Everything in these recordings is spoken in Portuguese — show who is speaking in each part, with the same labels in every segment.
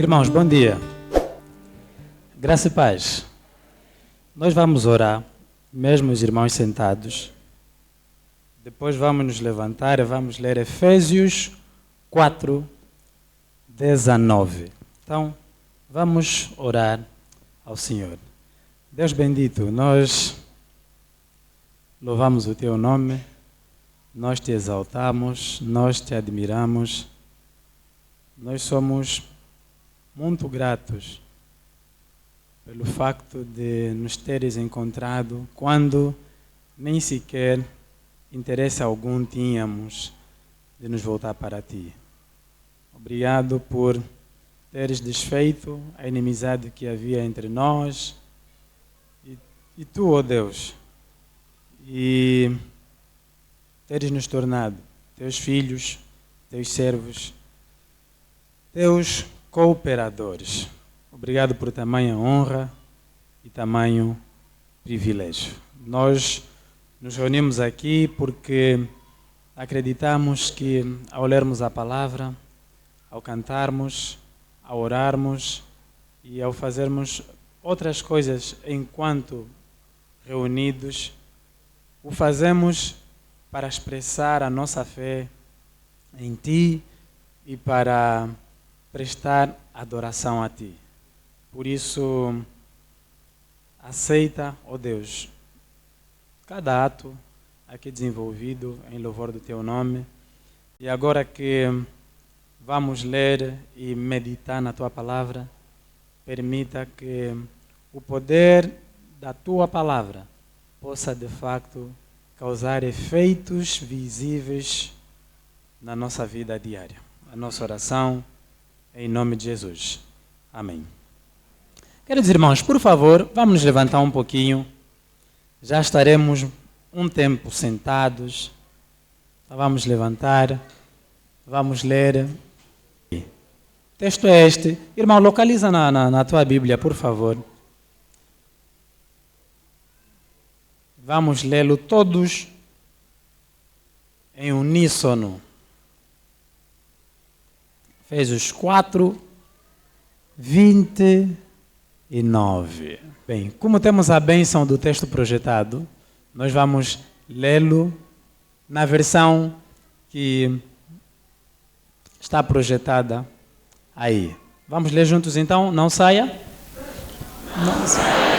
Speaker 1: Irmãos, bom dia. Graça e paz. Nós vamos orar, mesmo os irmãos sentados. Depois vamos nos levantar e vamos ler Efésios 4, 19. Então, vamos orar ao Senhor. Deus bendito, nós louvamos o Teu nome, nós Te exaltamos, nós Te admiramos. Nós somos muito gratos pelo facto de nos teres encontrado quando nem sequer interesse algum tínhamos de nos voltar para Ti. Obrigado por teres desfeito a inimizade que havia entre nós e Tu, ó Deus, e teres nos tornado Teus filhos, Teus servos, Teus cooperadores. Obrigado por tamanha honra e tamanho privilégio. Nós nos reunimos aqui porque acreditamos que ao lermos a palavra, ao cantarmos, ao orarmos e ao fazermos outras coisas enquanto reunidos, o fazemos para expressar a nossa fé em Ti e para prestar adoração a Ti. Por isso, aceita, ó Deus, cada ato aqui desenvolvido em louvor do Teu nome. E agora que vamos ler e meditar na Tua palavra, permita que o poder da Tua palavra possa de facto causar efeitos visíveis na nossa vida diária. A nossa oração em nome de Jesus. Amém. Queridos irmãos, por favor, vamos nos levantar um pouquinho. Já estaremos um tempo sentados. Vamos levantar. Vamos ler. O texto é este. Irmão, localiza na tua Bíblia, por favor. Vamos lê-lo todos em uníssono. Efésios 4, 29. Bem, como temos a bênção do texto projetado, nós vamos lê-lo na versão que está projetada aí. Vamos ler juntos então? Não saia. Não saia.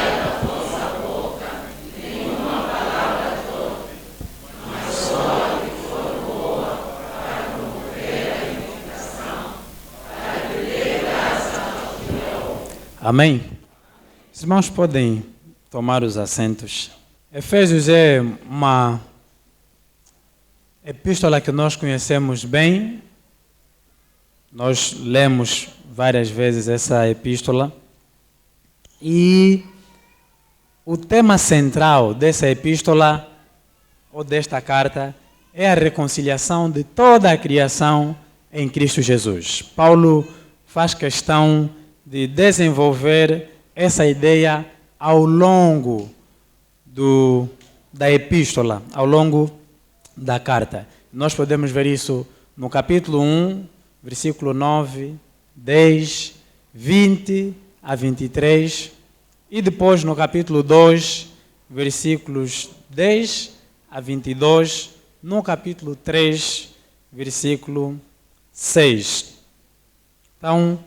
Speaker 1: Amém? Os irmãos podem tomar os assentos. Efésios é uma epístola que nós conhecemos bem. Nós lemos várias vezes essa epístola. E o tema central dessa epístola, ou desta carta, é a reconciliação de toda a criação em Cristo Jesus. Paulo faz questão de desenvolver essa ideia ao longo da epístola, ao longo da carta. Nós podemos ver isso no capítulo 1, versículo 9, 10, 20 a 23, e depois no capítulo 2, versículos 10 a 22, no capítulo 3, versículo 6. Então,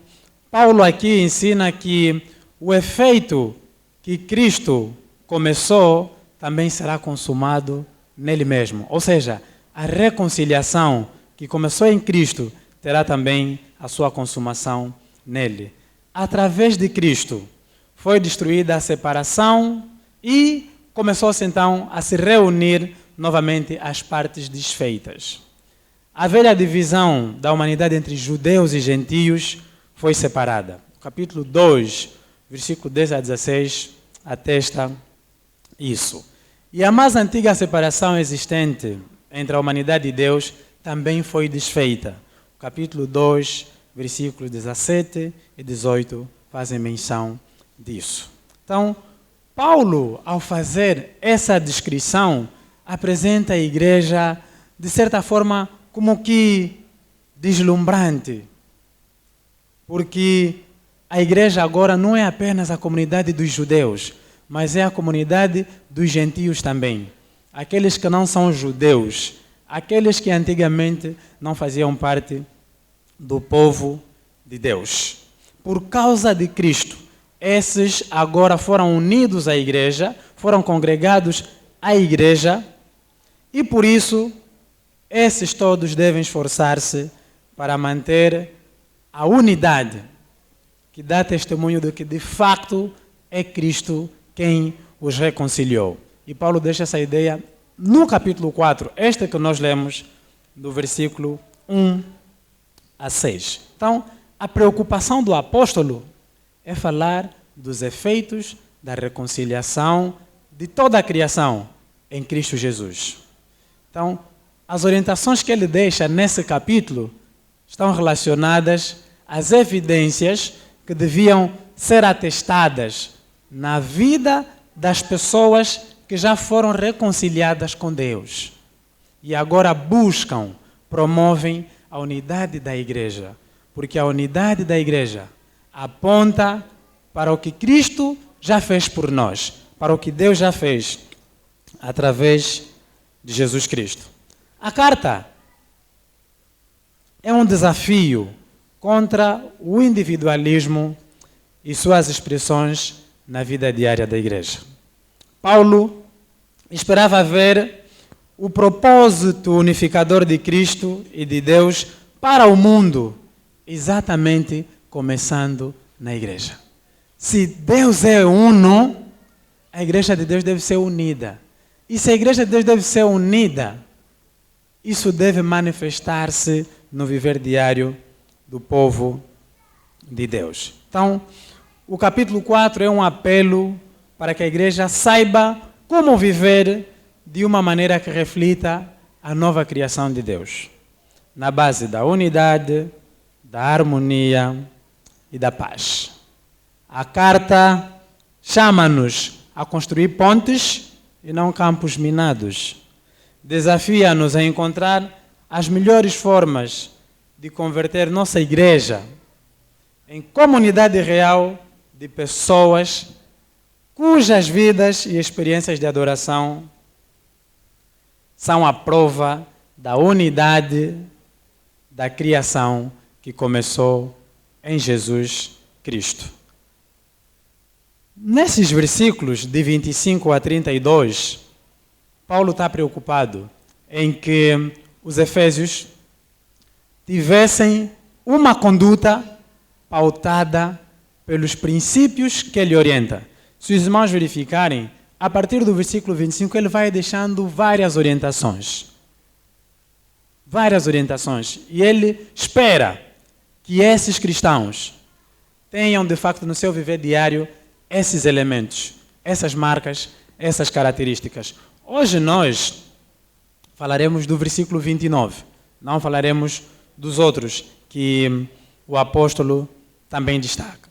Speaker 1: Paulo aqui ensina que o efeito que Cristo começou também será consumado nele mesmo. Ou seja, a reconciliação que começou em Cristo terá também a sua consumação nele. Através de Cristo foi destruída a separação e começou-se então a se reunir novamente as partes desfeitas. A velha divisão da humanidade entre judeus e gentios foi separada. O capítulo 2, versículo 10 a 16, atesta isso. E a mais antiga separação existente entre a humanidade e Deus também foi desfeita. O capítulo 2, versículos 17 e 18 fazem menção disso. Então, Paulo, ao fazer essa descrição, apresenta a igreja, de certa forma, como que deslumbrante. Porque a igreja agora não é apenas a comunidade dos judeus, mas é a comunidade dos gentios também. Aqueles que não são judeus, aqueles que antigamente não faziam parte do povo de Deus. Por causa de Cristo, esses agora foram unidos à igreja, foram congregados à igreja, e por isso, esses todos devem esforçar-se para manter a unidade, que dá testemunho de que de facto é Cristo quem os reconciliou. E Paulo deixa essa ideia no capítulo 4, este que nós lemos, do versículo 1 a 6. Então, a preocupação do apóstolo é falar dos efeitos da reconciliação de toda a criação em Cristo Jesus. Então, as orientações que ele deixa nesse capítulo estão relacionadas às evidências que deviam ser atestadas na vida das pessoas que já foram reconciliadas com Deus e agora buscam, promovem a unidade da igreja, porque a unidade da igreja aponta para o que Cristo já fez por nós, para o que Deus já fez através de Jesus Cristo. A carta é um desafio contra o individualismo e suas expressões na vida diária da igreja. Paulo esperava ver o propósito unificador de Cristo e de Deus para o mundo, exatamente começando na igreja. Se Deus é uno, a igreja de Deus deve ser unida. E se a igreja de Deus deve ser unida, isso deve manifestar-se no viver diário do povo de Deus. Então, o capítulo 4 é um apelo para que a igreja saiba como viver de uma maneira que reflita a nova criação de Deus, na base da unidade, da harmonia e da paz. A carta chama-nos a construir pontes e não campos minados. Desafia-nos a encontrar as melhores formas de converter nossa igreja em comunidade real de pessoas cujas vidas e experiências de adoração são a prova da unidade da criação que começou em Jesus Cristo. Nesses versículos de 25 a 32, Paulo está preocupado em que os efésios tivessem uma conduta pautada pelos princípios que ele orienta. Se os irmãos verificarem, a partir do versículo 25, ele vai deixando várias orientações. Várias orientações. E ele espera que esses cristãos tenham, de facto, no seu viver diário, esses elementos, essas marcas, essas características. Hoje nós falaremos do versículo 29. Não falaremos dos outros que o apóstolo também destaca.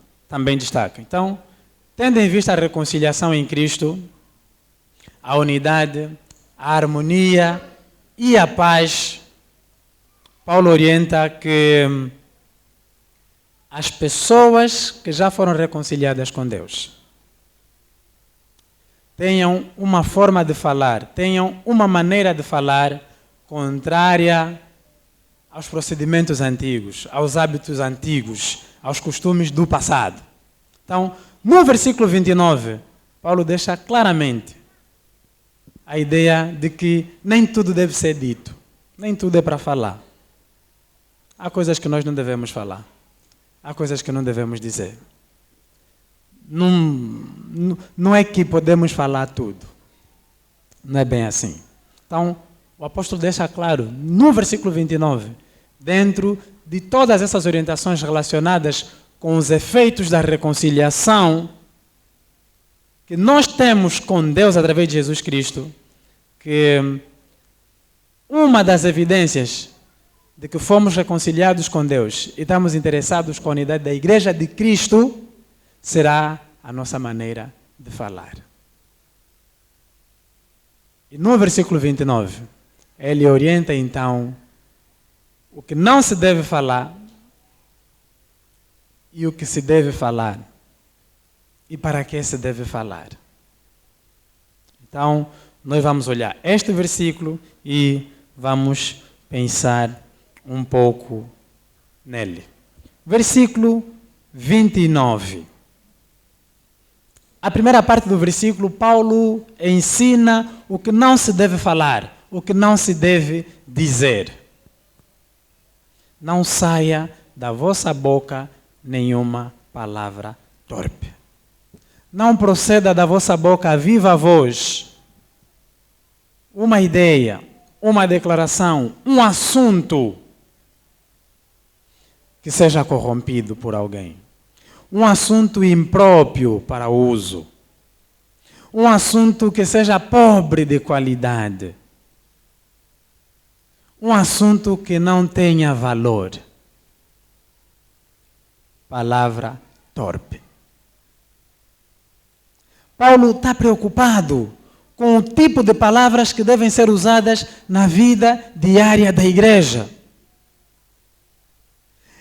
Speaker 1: Então, tendo em vista a reconciliação em Cristo, a unidade, a harmonia e a paz, Paulo orienta que as pessoas que já foram reconciliadas com Deus tenham uma forma de falar, tenham uma maneira de falar contrária aos procedimentos antigos, aos hábitos antigos, aos costumes do passado. Então, no versículo 29, Paulo deixa claramente a ideia de que nem tudo deve ser dito, nem tudo é para falar. Há coisas que nós não devemos falar, há coisas que não devemos dizer. Não é que podemos falar tudo, não é bem assim. Então, o apóstolo deixa claro, no versículo 29, dentro de todas essas orientações relacionadas com os efeitos da reconciliação que nós temos com Deus através de Jesus Cristo, que uma das evidências de que fomos reconciliados com Deus e estamos interessados com a unidade da Igreja de Cristo será a nossa maneira de falar. E no versículo 29, ele orienta então o que não se deve falar e o que se deve falar. E para que se deve falar. Então, nós vamos olhar este versículo e vamos pensar um pouco nele. Versículo 29. A primeira parte do versículo, Paulo ensina o que não se deve falar, o que não se deve dizer. Não saia da vossa boca nenhuma palavra torpe. Não proceda da vossa boca a viva voz uma ideia, uma declaração, um assunto que seja corrompido por alguém. Um assunto impróprio para uso. Um assunto que seja pobre de qualidade. Um assunto que não tenha valor. Palavra torpe. Paulo está preocupado com o tipo de palavras que devem ser usadas na vida diária da igreja.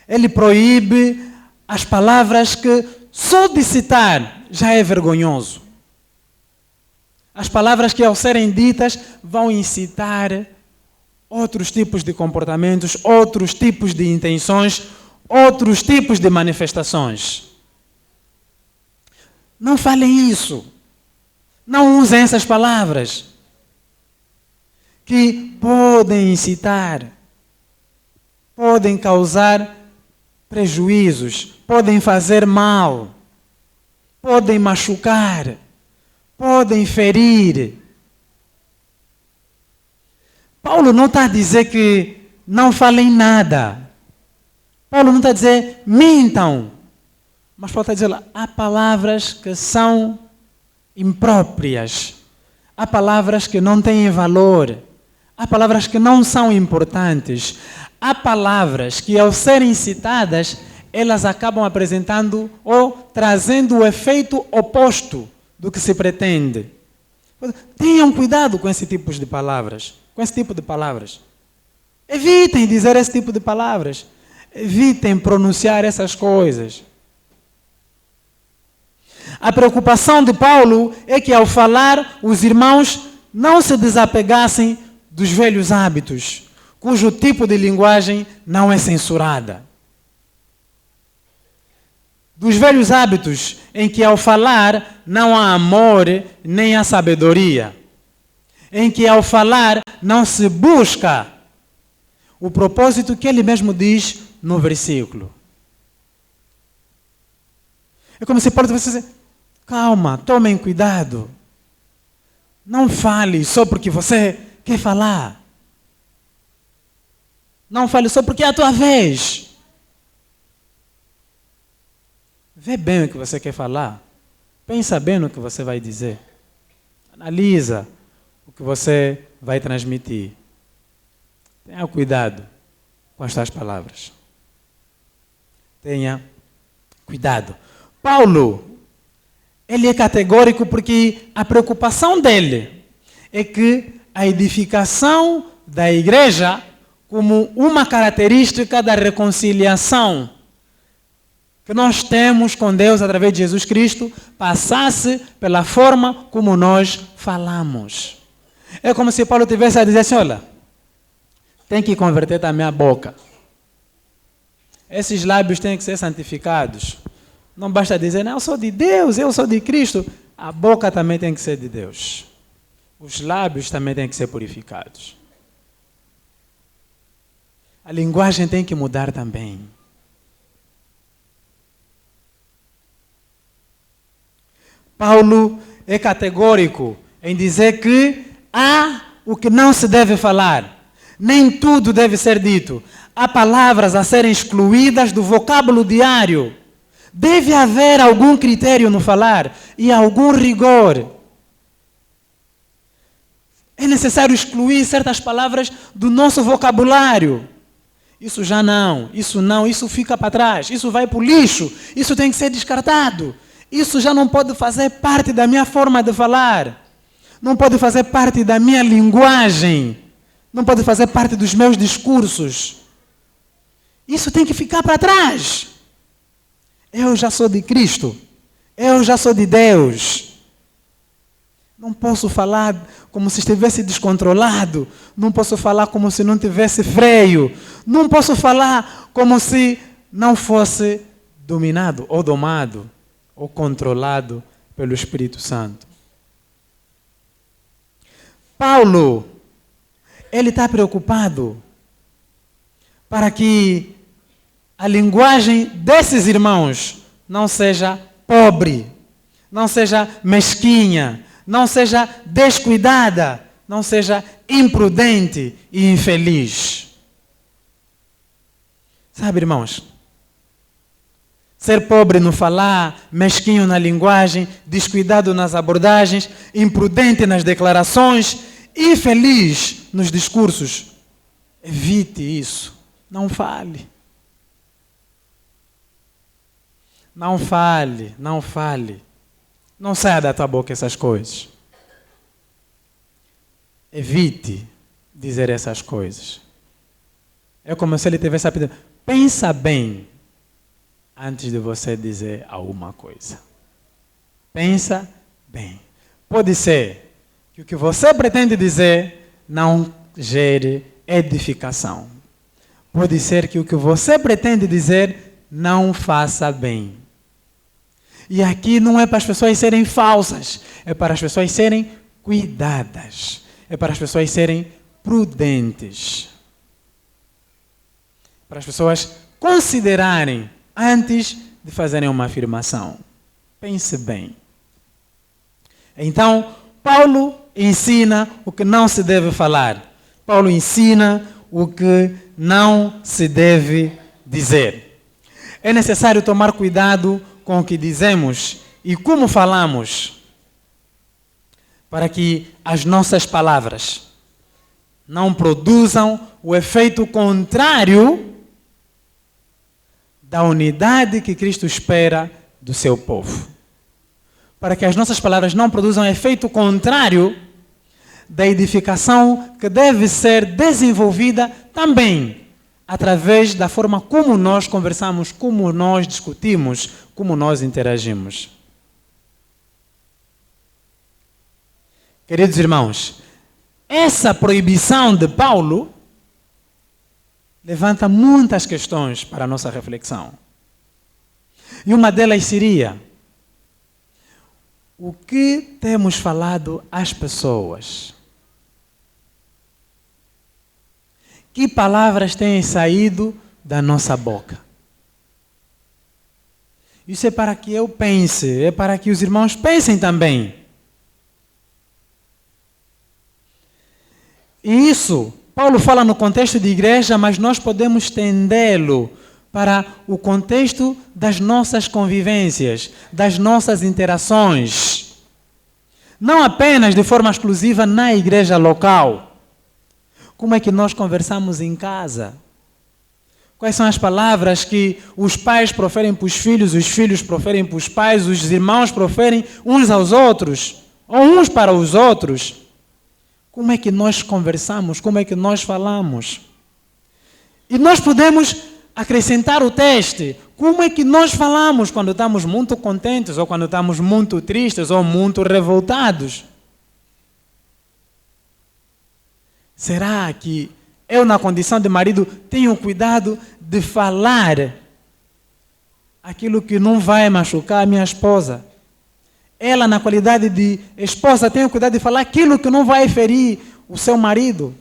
Speaker 1: Ele proíbe as palavras que só de citar já é vergonhoso. As palavras que ao serem ditas vão incitar outros tipos de comportamentos, outros tipos de intenções, outros tipos de manifestações. Não falem isso. Não usem essas palavras que podem incitar, podem causar prejuízos, podem fazer mal, podem machucar, podem ferir. Paulo não está a dizer que não falem nada. Paulo não está a dizer mintam. Mas Paulo está a dizer, há palavras que são impróprias. Há palavras que não têm valor. Há palavras que não são importantes. Há palavras que, ao serem citadas, elas acabam apresentando ou trazendo o efeito oposto do que se pretende. Tenham cuidado com esse tipo de palavras. Com esse tipo de palavras. Evitem dizer esse tipo de palavras. Evitem pronunciar essas coisas. A preocupação de Paulo é que, ao falar, os irmãos não se desapegassem dos velhos hábitos, cujo tipo de linguagem não é censurada. Dos velhos hábitos em que, ao falar, não há amor nem há sabedoria. Em que, ao falar, não se busca o propósito que ele mesmo diz no versículo. É como se Paulo tivesse dizer, calma, tomem cuidado. Não fale só porque você quer falar. Não fale só porque é a tua vez. Vê bem o que você quer falar. Pensa bem no que você vai dizer. Analisa o que você vai transmitir. Tenha cuidado com estas palavras. Tenha cuidado. Paulo, ele é categórico porque a preocupação dele é que a edificação da igreja, como uma característica da reconciliação que nós temos com Deus através de Jesus Cristo, passasse pela forma como nós falamos. É como se Paulo tivesse a dizer assim, olha, tem que converter também a boca. Esses lábios têm que ser santificados. Não basta dizer, não, eu sou de Deus, eu sou de Cristo. A boca também tem que ser de Deus. Os lábios também têm que ser purificados. A linguagem tem que mudar também. Paulo é categórico em dizer que há o que não se deve falar. Nem tudo deve ser dito. Há palavras a serem excluídas do vocábulo diário. Deve haver algum critério no falar e algum rigor. É necessário excluir certas palavras do nosso vocabulário. Isso já não, isso fica para trás, isso vai para o lixo, isso tem que ser descartado. Isso já não pode fazer parte da minha forma de falar. Não pode fazer parte da minha linguagem. Não pode fazer parte dos meus discursos. Isso tem que ficar para trás. Eu já sou de Cristo. Eu já sou de Deus. Não posso falar como se estivesse descontrolado. Não posso falar como se não tivesse freio. Não posso falar como se não fosse dominado ou domado ou controlado pelo Espírito Santo. Paulo, ele está preocupado para que a linguagem desses irmãos não seja pobre, não seja mesquinha, não seja descuidada, não seja imprudente e infeliz. Sabe, irmãos, ser pobre no falar, mesquinho na linguagem, descuidado nas abordagens, imprudente nas declarações, infeliz nos discursos. Evite isso. Não fale. Não fale, não fale. Não saia da tua boca essas coisas. Evite dizer essas coisas. É como se ele tivesse a pedir. Pensa bem antes de você dizer alguma coisa. Pensa bem. Pode ser que o que você pretende dizer não gere edificação. Pode ser que o que você pretende dizer não faça bem. E aqui não é para as pessoas serem falsas, é para as pessoas serem cuidadas, é para as pessoas serem prudentes. Para as pessoas considerarem antes de fazerem uma afirmação. Pense bem. Então, Paulo ensina o que não se deve falar. Paulo ensina o que não se deve dizer. É necessário tomar cuidado com o que dizemos e como falamos, para que as nossas palavras não produzam o efeito contrário da unidade que Cristo espera do seu povo. Para que as nossas palavras não produzam efeito contrário da edificação que deve ser desenvolvida também através da forma como nós conversamos, como nós discutimos, como nós interagimos. Queridos irmãos, essa proibição de Paulo levanta muitas questões para a nossa reflexão. E uma delas seria: o que temos falado às pessoas? Que palavras têm saído da nossa boca? Isso é para que eu pense, é para que os irmãos pensem também. E isso, Paulo fala no contexto de igreja, mas nós podemos estendê-lo para o contexto das nossas convivências, das nossas interações. Não apenas de forma exclusiva na igreja local. Como é que nós conversamos em casa? Quais são as palavras que os pais proferem para os filhos proferem para os pais, os irmãos proferem uns aos outros, ou uns para os outros? Como é que nós conversamos? Como é que nós falamos? E nós podemos acrescentar o teste. Como é que nós falamos quando estamos muito contentes, ou quando estamos muito tristes, ou muito revoltados? Será que eu, na condição de marido, tenho cuidado de falar aquilo que não vai machucar a minha esposa? Ela, na qualidade de esposa, tem cuidado de falar aquilo que não vai ferir o seu marido?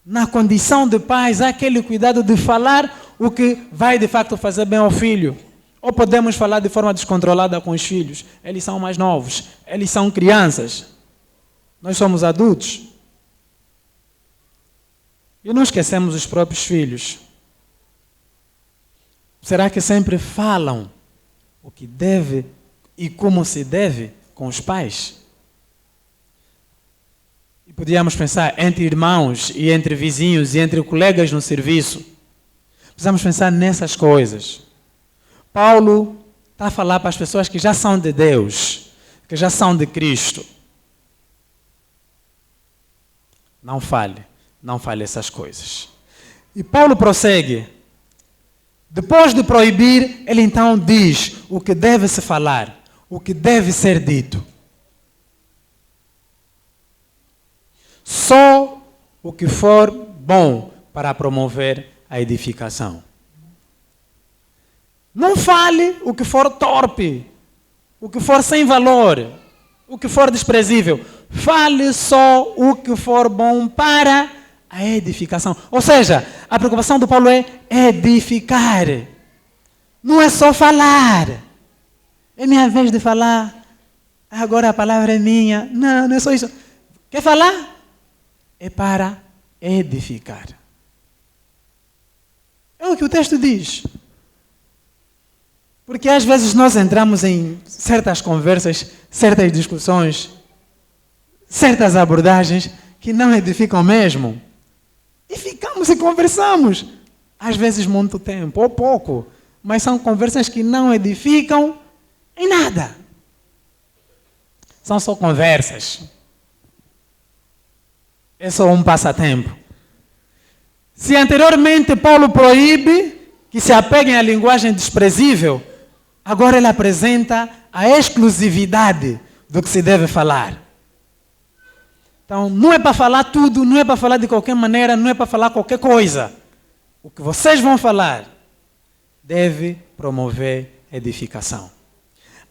Speaker 1: Na condição de pais, há aquele cuidado de falar o que vai de facto fazer bem ao filho. Ou podemos falar de forma descontrolada com os filhos? Eles são mais novos, eles são crianças. Nós somos adultos. E não esquecemos os próprios filhos. Será que sempre falam o que deve e como se deve com os pais? E podíamos pensar entre irmãos e entre vizinhos e entre colegas no serviço. Precisamos pensar nessas coisas. Paulo está a falar para as pessoas que já são de Deus, que já são de Cristo. Não fale essas coisas. E Paulo prossegue Depois de proibir, ele então diz o que deve se falar, o que deve ser dito. Só o que for bom para promover a edificação. Não fale o que for torpe, o que for sem valor, o que for desprezível. Fale só o que for bom para a edificação. Ou seja, a preocupação do Paulo é edificar. Não é só falar. É minha vez de falar. Agora a palavra é minha. Não, não é só isso. Quer falar? É para edificar. É o que o texto diz. Porque às vezes nós entramos em certas conversas, certas discussões, certas abordagens que não edificam mesmo. E ficamos e conversamos. Às vezes muito tempo, ou pouco. Mas são conversas que não edificam em nada. São só conversas. É só um passatempo. Se anteriormente Paulo proíbe que se apeguem à linguagem desprezível, agora ele apresenta a exclusividade do que se deve falar. Então, não é para falar tudo, não é para falar de qualquer maneira, não é para falar qualquer coisa. O que vocês vão falar deve promover edificação.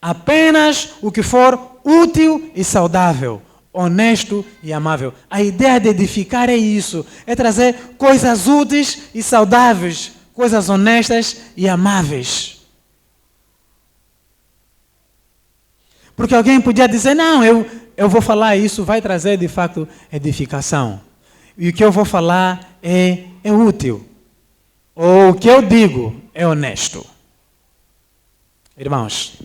Speaker 1: Apenas o que for útil e saudável, honesto e amável. A ideia de edificar é isso, é trazer coisas úteis e saudáveis, coisas honestas e amáveis. Porque alguém podia dizer, não, eu vou falar isso, vai trazer de facto edificação. E o que eu vou falar é útil. Ou o que eu digo é honesto. Irmãos,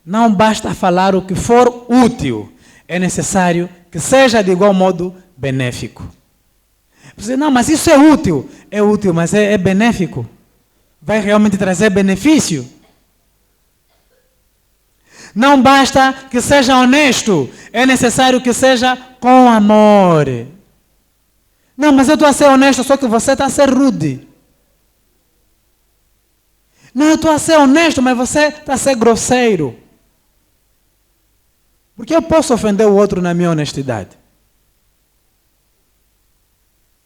Speaker 1: não basta falar o que for útil. É necessário que seja de igual modo benéfico. Você, não, mas isso é útil. É útil, mas é benéfico. Vai realmente trazer benefício. Não basta que seja honesto, é necessário que seja com amor. Não, mas eu estou a ser honesto, só que você está a ser rude. Não, eu estou a ser honesto, mas você está a ser grosseiro. Porque eu posso ofender o outro na minha honestidade.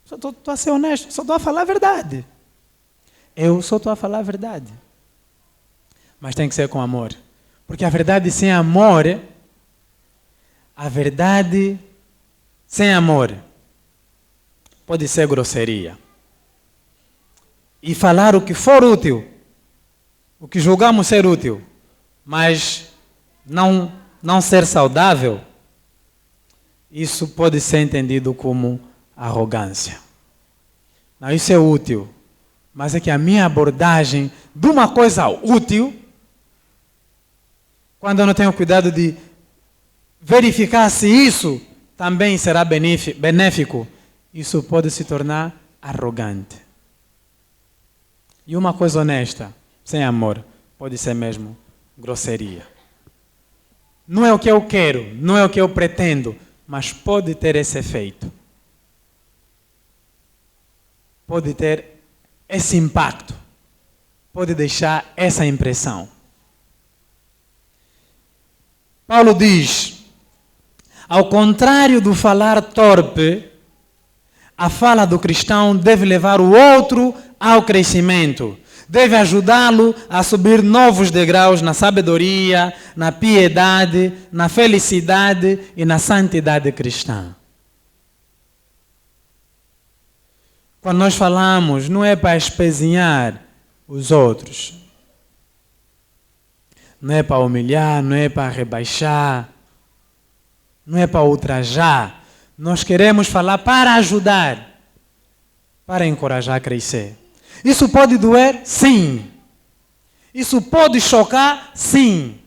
Speaker 1: Só estou a ser honesto, só estou a falar a verdade. Eu só estou a falar a verdade. Mas tem que ser com amor. Porque a verdade sem amor, pode ser grosseria. E falar o que for útil, o que julgamos ser útil, mas não ser saudável, isso pode ser entendido como arrogância. Não, isso é útil, mas é que a minha abordagem de uma coisa útil, quando eu não tenho cuidado de verificar se isso também será benéfico, isso pode se tornar arrogante. E uma coisa honesta, sem amor, pode ser mesmo grosseria. Não é o que eu quero, não é o que eu pretendo, mas pode ter esse efeito. Pode ter esse impacto. Pode deixar essa impressão. Paulo diz, ao contrário do falar torpe, a fala do cristão deve levar o outro ao crescimento. Deve ajudá-lo a subir novos degraus na sabedoria, na piedade, na felicidade e na santidade cristã. Quando nós falamos, não é para espezinhar os outros. Não é para humilhar, não é para rebaixar, não é para ultrajar. Nós queremos falar para ajudar, para encorajar a crescer. Isso pode doer? Sim. Isso pode chocar? Sim.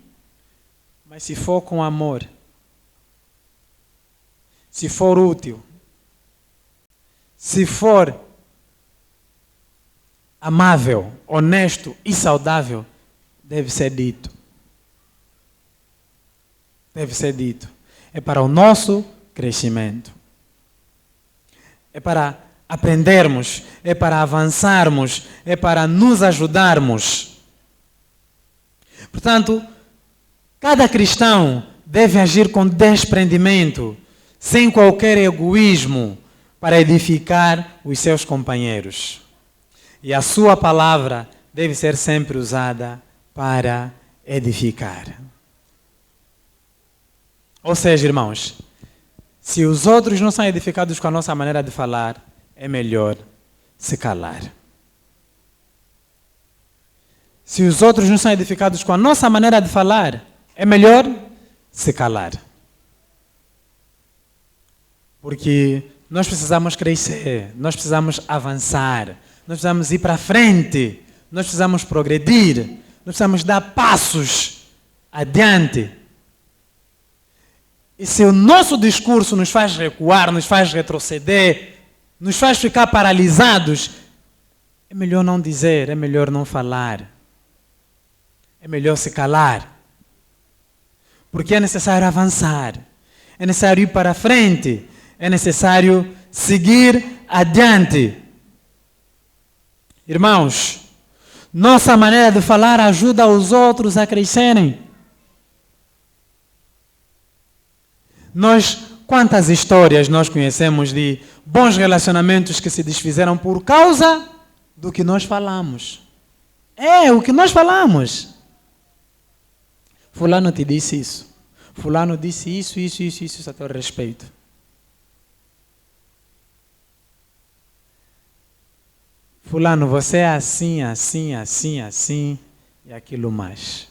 Speaker 1: Mas se for com amor, se for útil, se for amável, honesto e saudável, deve ser dito. Deve ser dito. É para o nosso crescimento. É para aprendermos, é para avançarmos, é para nos ajudarmos. Portanto, cada cristão deve agir com desprendimento, sem qualquer egoísmo, para edificar os seus companheiros. E a sua palavra deve ser sempre usada para edificar. Ou seja, irmãos, se os outros não são edificados com a nossa maneira de falar, é melhor se calar. Se os outros não são edificados com a nossa maneira de falar, é melhor se calar. Porque nós precisamos crescer, nós precisamos avançar, nós precisamos ir para frente, nós precisamos progredir, nós precisamos dar passos adiante. E se o nosso discurso nos faz recuar, nos faz retroceder, nos faz ficar paralisados, é melhor não dizer, é melhor não falar. É melhor se calar. Porque é necessário avançar, é necessário ir para frente, é necessário seguir adiante. Irmãos, nossa maneira de falar ajuda os outros a crescerem. Quantas histórias nós conhecemos de bons relacionamentos que se desfizeram por causa do que nós falamos? O que nós falamos. Fulano te disse isso. Fulano disse isso a teu respeito. Fulano, você é assim, e aquilo mais.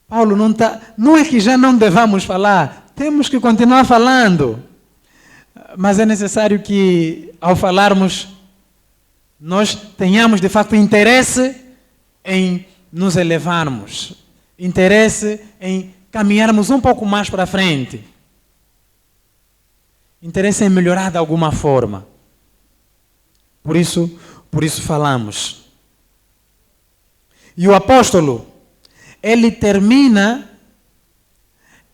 Speaker 1: Paulo não é que já não devamos falar, temos que continuar falando. Mas é necessário que, ao falarmos, nós tenhamos de facto interesse em nos elevarmos, interesse em caminharmos um pouco mais para frente, interesse em melhorar de alguma forma. Por isso falamos. E o apóstolo, ele termina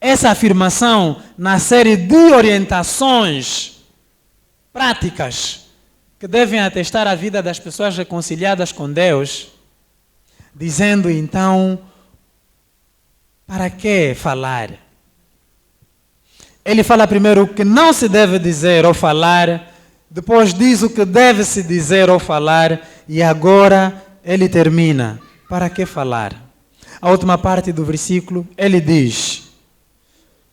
Speaker 1: essa afirmação na série de orientações práticas que devem atestar a vida das pessoas reconciliadas com Deus, dizendo então, para que falar? Ele fala primeiro o que não se deve dizer ou falar, depois diz o que deve se dizer ou falar, e agora ele termina, para que falar? A última parte do versículo, ele diz,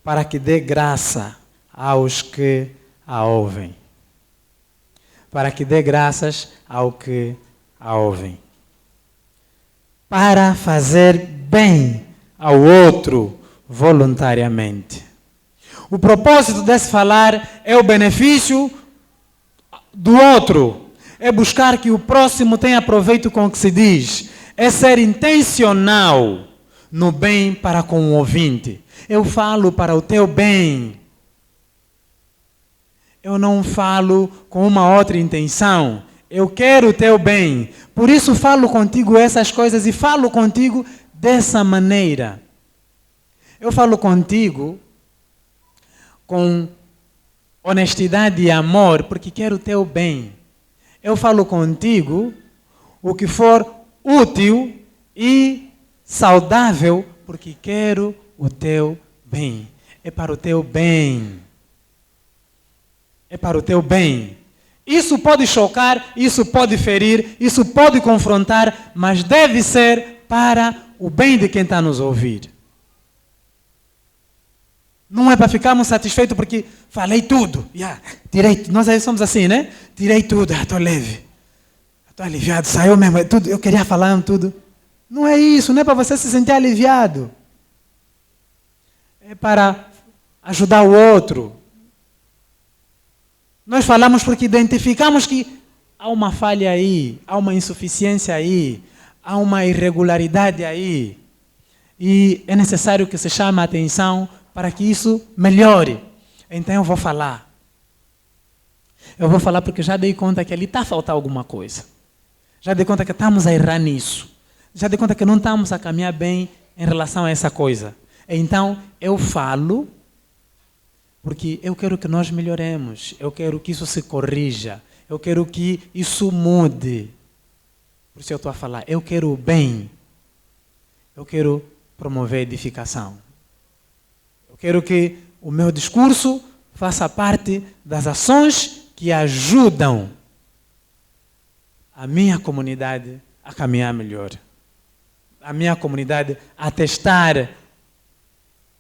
Speaker 1: para que dê graça aos que a ouvem. Para que dê graças ao que a ouvem. Para fazer bem ao outro voluntariamente. O propósito desse falar é o benefício do outro. É buscar que o próximo tenha proveito com o que se diz. É ser intencional no bem para com o ouvinte. Eu falo para o teu bem. Eu não falo com uma outra intenção. Eu quero o teu bem. Por isso falo contigo essas coisas e falo contigo dessa maneira. Eu falo contigo com honestidade e amor porque quero o teu bem. Eu falo contigo o que for útil e saudável porque quero o teu bem. É para o teu bem. É para o teu bem. Isso pode chocar, isso pode ferir, isso pode confrontar, mas deve ser para o bem de quem está nos ouvir. Não é para ficarmos satisfeitos porque falei tudo. Tirei, nós aí somos assim, né? Tirei tudo, estou leve. Estou aliviado, saiu mesmo, tudo, eu queria falar tudo. Não é isso, não é para você se sentir aliviado. É para ajudar o outro. Nós falamos porque identificamos que há uma falha aí, há uma insuficiência aí, há uma irregularidade aí. E é necessário que se chame a atenção para que isso melhore. Então eu vou falar. Eu vou falar porque já dei conta que ali está a faltar alguma coisa. Já dei conta que estamos a errar nisso. Já dei conta que não estamos a caminhar bem em relação a essa coisa. Então eu falo Porque eu quero que nós melhoremos, eu quero que isso se corrija, eu quero que isso mude. Por isso eu estou a falar, eu quero o bem, eu quero promover edificação. Eu quero que o meu discurso faça parte das ações que ajudam a minha comunidade a caminhar melhor. A minha comunidade a testar,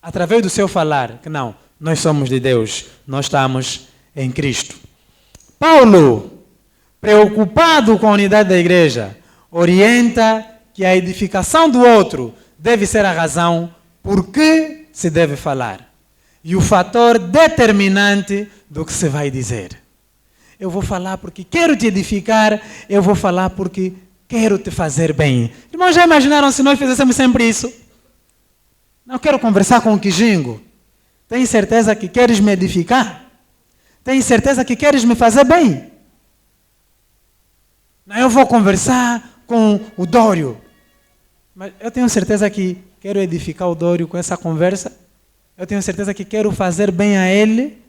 Speaker 1: através do seu falar, que não, nós somos de Deus, nós estamos em Cristo. Paulo, preocupado com a unidade da igreja, orienta que a edificação do outro deve ser a razão por que se deve falar e o fator determinante do que se vai dizer. Eu vou falar porque quero te edificar, eu vou falar porque quero te fazer bem. Irmãos, já imaginaram se nós fizéssemos sempre isso? Não quero conversar com o Kijingo. Tem certeza que queres me edificar? Tem certeza que queres me fazer bem? Não, eu vou conversar com o Dório. Mas eu tenho certeza que quero edificar o Dório com essa conversa. Eu tenho certeza que quero fazer bem a ele.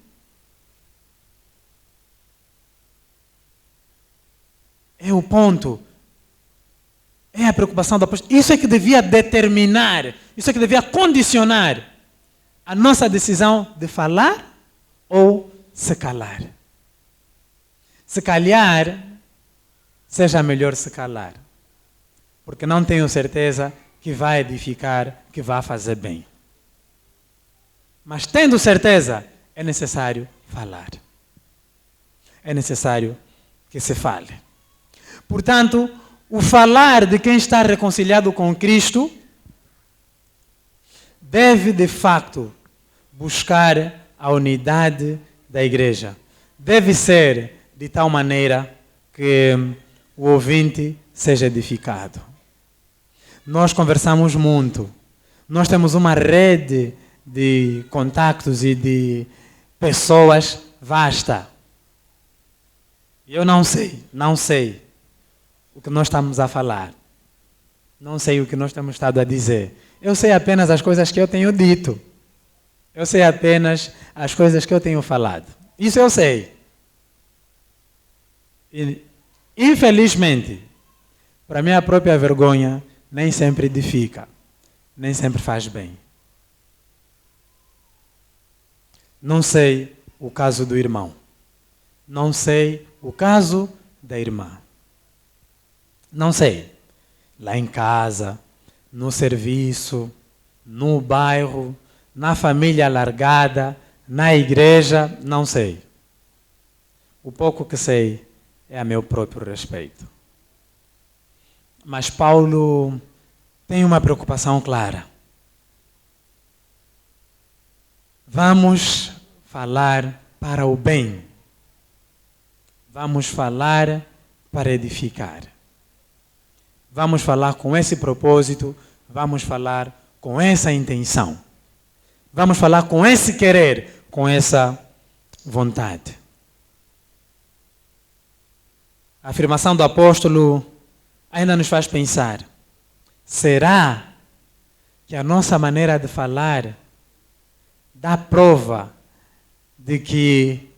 Speaker 1: É o ponto. É a preocupação do apóstolo. Isso é que devia determinar, isso é que devia condicionar a nossa decisão de falar ou se calar. Se calhar, seja melhor se calar. Porque não tenho certeza que vai edificar, que vai fazer bem. Mas tendo certeza, é necessário falar. É necessário que se fale. Portanto, o falar de quem está reconciliado com Cristo deve, de facto, buscar a unidade da igreja. Deve ser de tal maneira que o ouvinte seja edificado. Nós conversamos muito. Nós temos uma rede de contactos e de pessoas vasta. Eu não sei o que nós estamos a falar. Não sei o que nós temos estado a dizer. Eu sei apenas as coisas que eu tenho dito. Eu sei apenas as coisas que eu tenho falado. Isso eu sei. E, infelizmente, para minha própria vergonha, nem sempre edifica, nem sempre faz bem. Não sei o caso do irmão. Não sei o caso da irmã. Não sei. Lá em casa, no serviço, no bairro, na família alargada, na igreja, não sei. O pouco que sei é a meu próprio respeito. Mas Paulo tem uma preocupação clara. Vamos falar para o bem. Vamos falar para edificar. Vamos falar com esse propósito, vamos falar com essa intenção. Vamos falar com esse querer, com essa vontade. A afirmação do apóstolo ainda nos faz pensar: será que a nossa maneira de falar dá prova de que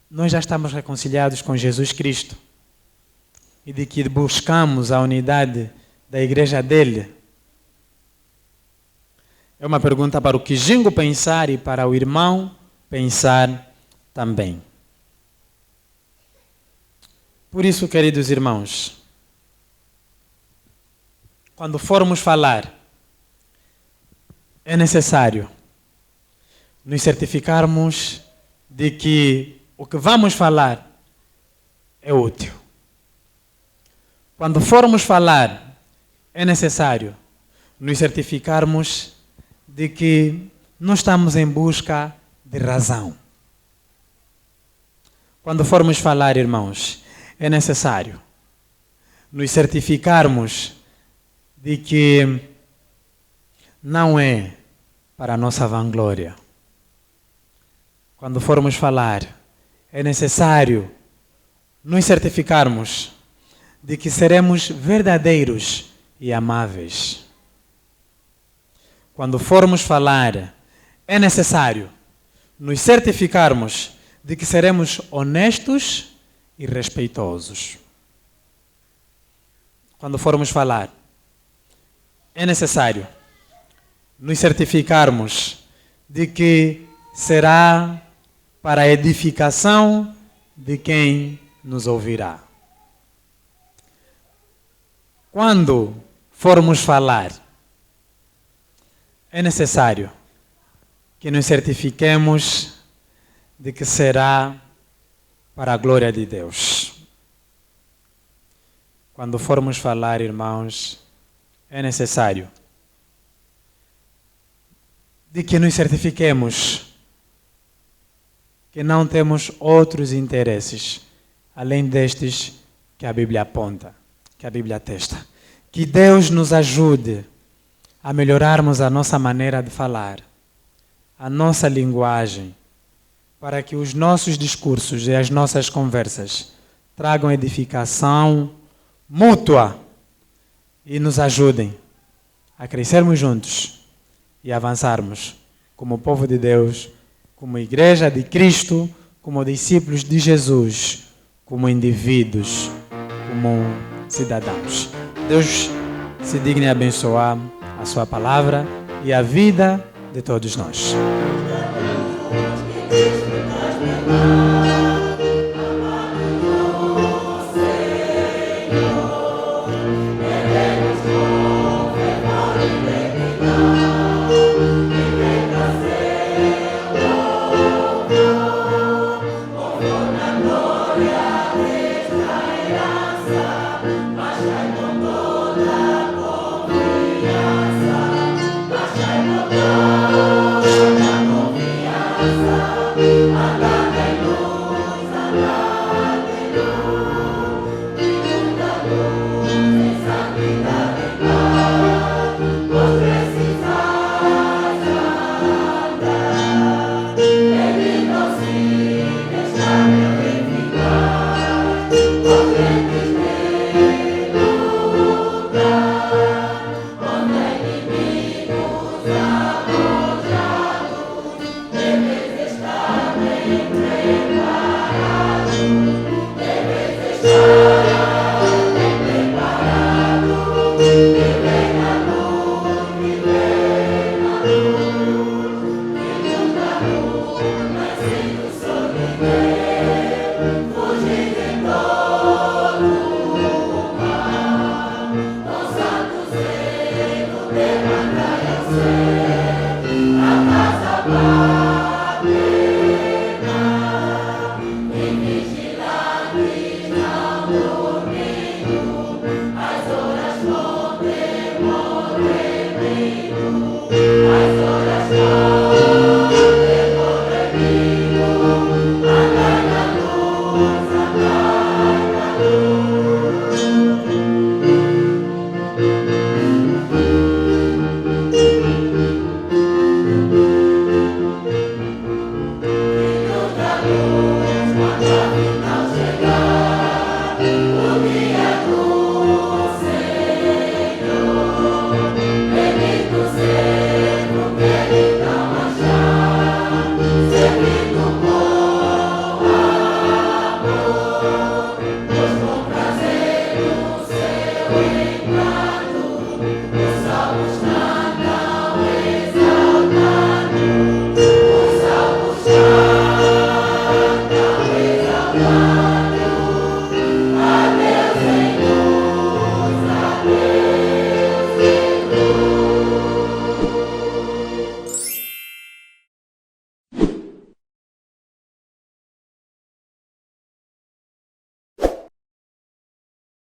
Speaker 1: nós já estamos reconciliados com Jesus Cristo e de que buscamos a unidade da igreja dele? É uma pergunta para o Kijingo pensar e para o irmão pensar também. Por isso, queridos irmãos, quando formos falar, é necessário nos certificarmos de que o que vamos falar é útil. Quando formos falar, é necessário nos certificarmos de que não estamos em busca de razão. Quando formos falar, irmãos, é necessário nos certificarmos de que não é para a nossa vanglória. Quando formos falar, é necessário nos certificarmos de que seremos verdadeiros e amáveis. Quando formos falar, é necessário nos certificarmos de que seremos honestos e respeitosos. Quando formos falar, é necessário nos certificarmos de que será para a edificação de quem nos ouvirá. Quando formos falar, é necessário que nos certifiquemos de que será para a glória de Deus. Quando formos falar, irmãos, é necessário de que nos certifiquemos que não temos outros interesses além destes que a Bíblia aponta, que a Bíblia atesta. Que Deus nos ajude a melhorarmos a nossa maneira de falar, a nossa linguagem, para que os nossos discursos e as nossas conversas tragam edificação mútua e nos ajudem a crescermos juntos e avançarmos como povo de Deus, como igreja de Cristo, como discípulos de Jesus, como indivíduos, como cidadãos. Deus se digne abençoar a sua palavra e a vida de todos nós.
Speaker 2: Confiança,